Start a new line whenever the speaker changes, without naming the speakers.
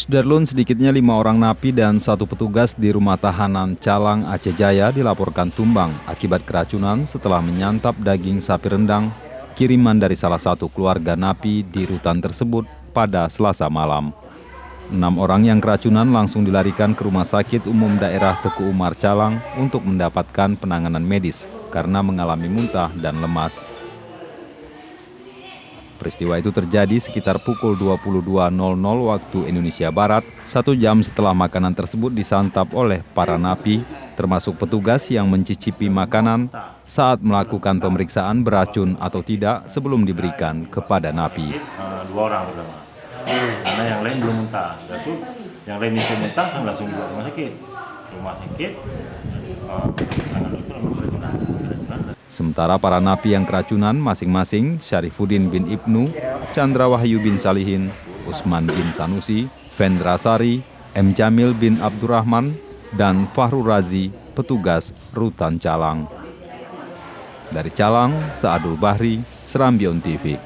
Sudarlun, sedikitnya 5 orang napi dan 1 petugas di rumah tahanan Calang, Aceh Jaya dilaporkan tumbang akibat keracunan setelah menyantap daging sapi rendang kiriman dari salah satu keluarga napi di rutan tersebut pada Selasa malam. 6 orang yang keracunan langsung dilarikan ke Rumah Sakit Umum Daerah Teku Umar Calang untuk mendapatkan penanganan medis karena mengalami muntah dan lemas. Peristiwa itu terjadi sekitar pukul 22.00 waktu Indonesia Barat, 1 jam setelah makanan tersebut disantap oleh para napi, termasuk petugas yang mencicipi makanan saat melakukan pemeriksaan beracun atau tidak sebelum diberikan kepada napi.
2 orang pertama, karena yang lain belum muntah. Jadi yang lain itu muntah kan langsung dibawa ke rumah sakit. Tanggal itu langsung keracunan.
Sementara para napi yang keracunan masing-masing Syarifuddin bin Ibnu, Chandra Wahyu bin Salihin, Usman bin Sanusi, Vendra Sari, M. Jamil bin Abdurrahman, dan Fahru Razi, petugas Rutan Calang. Dari Calang, Saadul Bahri, Serambion TV.